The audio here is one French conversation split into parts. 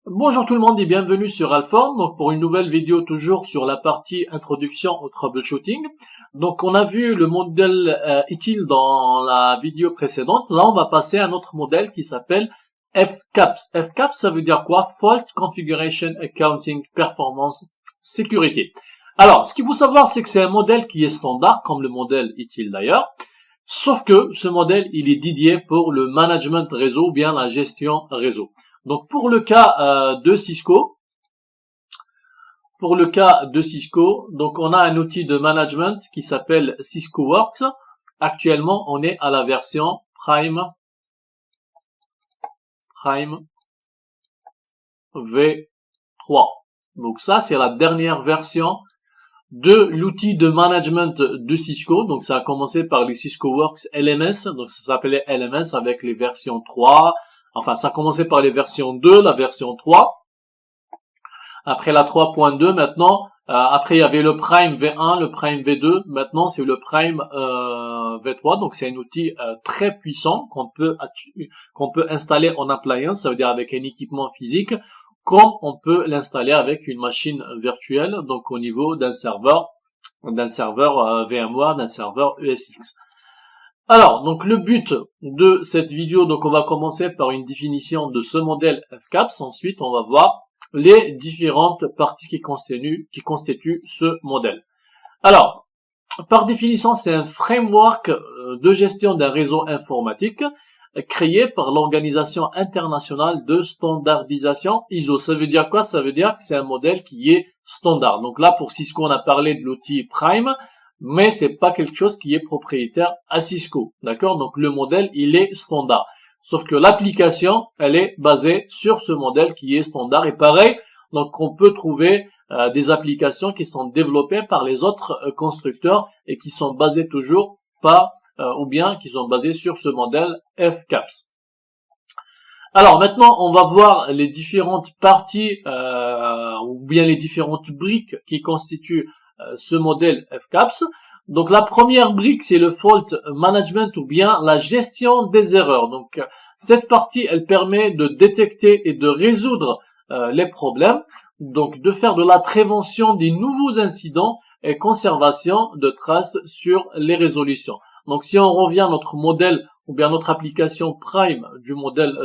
Bonjour tout le monde et bienvenue sur Alform, donc pour une nouvelle vidéo toujours sur la partie introduction au troubleshooting. Donc on a vu le modèle utile dans la vidéo précédente. Là on va passer à un autre modèle qui s'appelle FCAPS. FCAPS ça veut dire quoi? Fault Configuration Accounting Performance Security. Alors ce qu'il faut savoir c'est que c'est un modèle qui est standard comme le modèle utile d'ailleurs. Sauf que ce modèle il est dédié pour le management réseau ou bien la gestion réseau. Donc pour le cas de Cisco, donc on a un outil de management qui s'appelle Cisco Works. Actuellement, on est à la version Prime V3. Donc ça, c'est la dernière version de l'outil de management de Cisco. Donc ça a commencé par les Cisco Works LMS. Donc ça s'appelait LMS avec les versions 3. Enfin, ça a commencé par les versions 2, la version 3. Après la 3.2, maintenant, après il y avait le Prime V1, le Prime V2. Maintenant, c'est le Prime V3. Donc, c'est un outil très puissant qu'on peut installer en appliance, ça veut dire avec un équipement physique, comme on peut l'installer avec une machine virtuelle, donc au niveau d'un serveur VMware, d'un serveur ESX. Alors, donc le but de cette vidéo, donc on va commencer par une définition de ce modèle FCAPS. Ensuite, on va voir les différentes parties qui constituent ce modèle. Alors, par définition, c'est un framework de gestion d'un réseau informatique créé par l'Organisation internationale de standardisation ISO. Ça veut dire quoi? Ça veut dire que c'est un modèle qui est standard. Donc là, pour Cisco, on a parlé de l'outil Prime, mais c'est pas quelque chose qui est propriétaire à Cisco. D'accord? Donc le modèle, il est standard. Sauf que l'application, elle est basée sur ce modèle qui est standard. Et pareil, donc on peut trouver des applications qui sont développées par les autres constructeurs et qui sont basées toujours ou bien qui sont basées sur ce modèle FCAPS. Alors maintenant, on va voir les différentes parties ou bien les différentes briques qui constituent ce modèle FCAPS. Donc la première brique, c'est le fault management ou bien la gestion des erreurs. Donc cette partie, elle permet de détecter et de résoudre les problèmes, donc de faire de la prévention des nouveaux incidents et conservation de traces sur les résolutions. Donc si on revient à notre modèle ou bien notre application Prime du modèle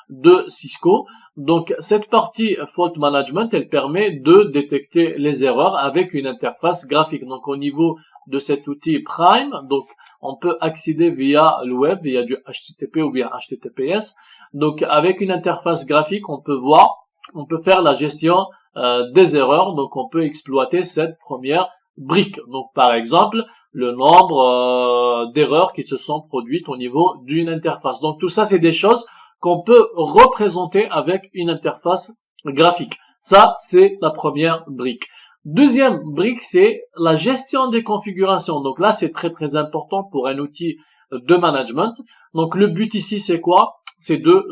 de Cisco, donc cette partie fault management, elle permet de détecter les erreurs avec une interface graphique. Donc au niveau de cet outil Prime, donc on peut accéder via le web, via du HTTP ou bien HTTPS. Donc avec une interface graphique, on peut faire la gestion des erreurs. Donc on peut exploiter cette première brique. Donc par exemple, le nombre d'erreurs qui se sont produites au niveau d'une interface. Donc tout ça, c'est des choses qu'on peut représenter avec une interface graphique. Ça, c'est la première brique. Deuxième brique, c'est la gestion des configurations. Donc là, c'est très très important pour un outil de management. Donc le but ici, c'est quoi? C'est de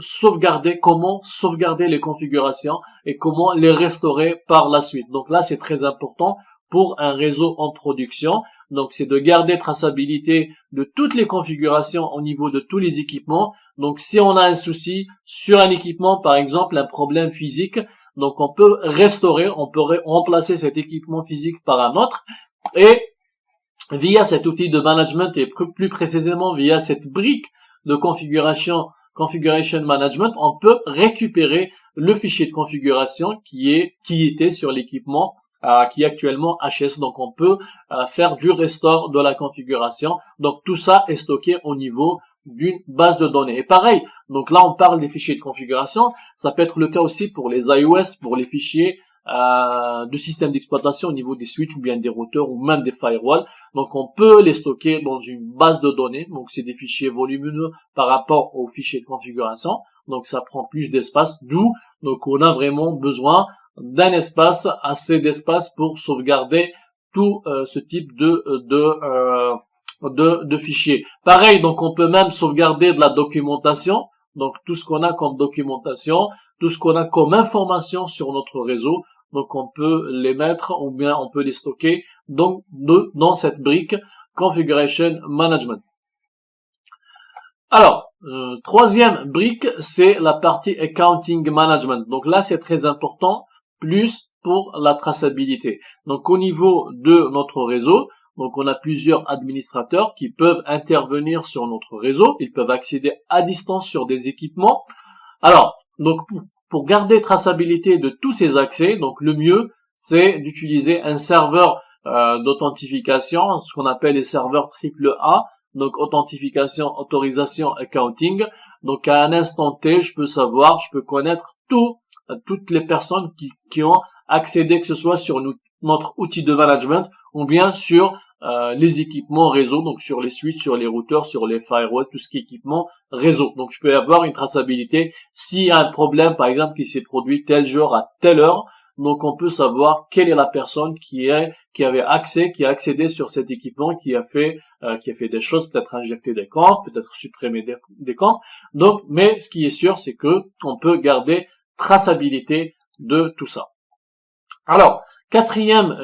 comment sauvegarder les configurations et comment les restaurer par la suite. Donc là, c'est très important pour un réseau en production. Donc, c'est de garder traçabilité de toutes les configurations au niveau de tous les équipements. Donc, si on a un souci sur un équipement, par exemple, un problème physique, donc on peut restaurer, on peut remplacer cet équipement physique par un autre. Et via cet outil de management et plus précisément via cette brique de configuration management, on peut récupérer le fichier de configuration qui était sur l'équipement qui est actuellement HS. Donc on peut faire du restore de la configuration. Donc tout ça est stocké au niveau d'une base de données. Et pareil, donc là on parle des fichiers de configuration. Ça peut être le cas aussi pour les iOS, pour les fichiers de système d'exploitation au niveau des switches ou bien des routeurs ou même des firewalls. Donc on peut les stocker dans une base de données. Donc c'est des fichiers volumineux par rapport aux fichiers de configuration. Donc ça prend plus d'espace, d'où donc on a vraiment besoin d'un espace, assez d'espace pour sauvegarder tout ce type de fichiers. Pareil, donc on peut même sauvegarder de la documentation, donc tout ce qu'on a comme documentation, tout ce qu'on a comme information sur notre réseau, donc on peut les mettre ou bien on peut les stocker donc dans cette brique Configuration Management. Alors, troisième brique, c'est la partie accounting management. Donc là, c'est très important, plus pour la traçabilité. Donc au niveau de notre réseau, donc on a plusieurs administrateurs qui peuvent intervenir sur notre réseau. Ils peuvent accéder à distance sur des équipements. Alors, donc pour garder traçabilité de tous ces accès, donc le mieux, c'est d'utiliser un serveur d'authentification, ce qu'on appelle les serveurs AAA, donc authentification, autorisation, accounting. Donc à un instant T, je peux connaître toutes les personnes qui ont accédé, que ce soit sur notre outil de management ou bien sur les équipements réseau, donc sur les switches, sur les routeurs, sur les firewalls, tout ce qui est équipement réseau. Donc je peux avoir une traçabilité. S'il y a un problème, par exemple, qui s'est produit tel jour à telle heure, donc on peut savoir quelle est la personne qui a accédé sur cet équipement, qui a fait des choses, peut-être injecté des comptes, peut-être supprimé des comptes. Donc, mais ce qui est sûr, c'est que on peut garder traçabilité de tout ça. Alors, quatrième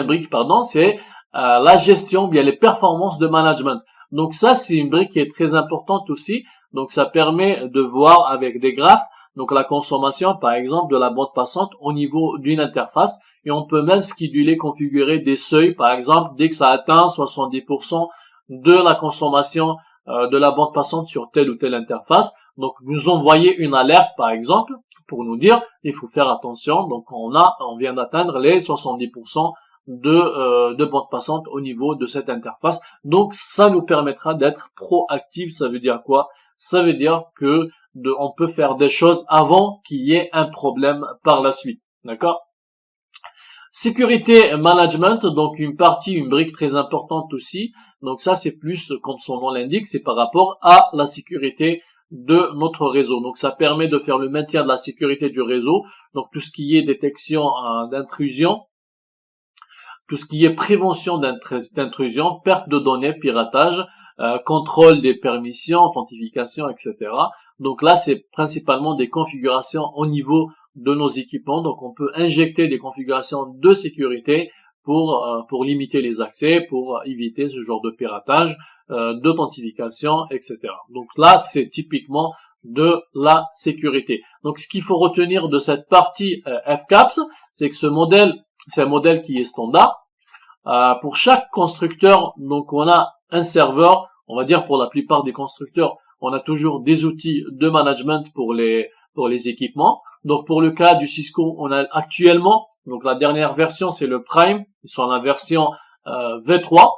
brique, c'est la gestion, bien les performances de management. Donc ça, c'est une brique qui est très importante aussi. Donc ça permet de voir avec des graphes, donc la consommation, par exemple, de la bande passante au niveau d'une interface. Et on peut même scheduler, configurer des seuils, par exemple, dès que ça atteint 70% de la consommation de la bande passante sur telle ou telle interface. Donc nous envoyer une alerte, par exemple, pour nous dire il faut faire attention. Donc on vient d'atteindre les 70% de bande passante au niveau de cette interface. Donc ça nous permettra d'être proactif. Ça veut dire quoi? Ça veut dire que on peut faire des choses avant qu'il y ait un problème par la suite. D'accord? Sécurité management, donc une brique très importante aussi. Donc ça, c'est plus, comme son nom l'indique, c'est par rapport à la sécurité de notre réseau. Donc ça permet de faire le maintien de la sécurité du réseau. Donc tout ce qui est détection d'intrusion, tout ce qui est prévention d'intrusion, perte de données, piratage, contrôle des permissions, authentification, etc. Donc là, c'est principalement des configurations au niveau de nos équipements. Donc on peut injecter des configurations de sécurité pour limiter les accès, pour éviter ce genre de piratage, d'authentification, etc. Donc là, c'est typiquement de la sécurité. Donc ce qu'il faut retenir de cette partie FCAPS, c'est que ce modèle, c'est un modèle qui est standard. Pour chaque constructeur, donc on a un serveur, on va dire pour la plupart des constructeurs, on a toujours des outils de management pour les équipements. Donc pour le cas du Cisco, on a actuellement, donc la dernière version c'est le Prime, ils sont dans la version V3,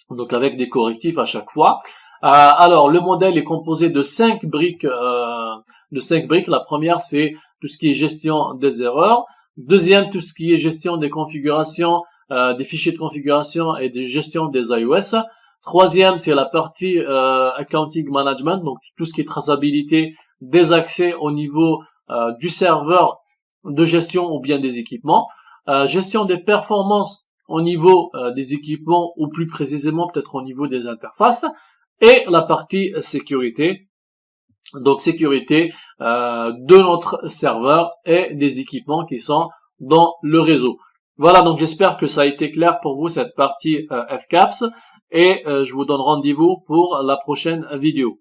donc avec des correctifs à chaque fois. Alors le modèle est composé de 5 briques. La première c'est tout ce qui est gestion des erreurs. Deuxième, tout ce qui est gestion des configurations, des fichiers de configuration et de gestion des iOS. Troisième, c'est la partie accounting management, donc tout ce qui est traçabilité des accès au niveau du serveur de gestion ou bien des équipements. Gestion des performances au niveau des équipements ou plus précisément peut-être au niveau des interfaces. Et la partie sécurité, donc sécurité de notre serveur et des équipements qui sont dans le réseau. Voilà, donc j'espère que ça a été clair pour vous cette partie FCAPS et je vous donne rendez-vous pour la prochaine vidéo.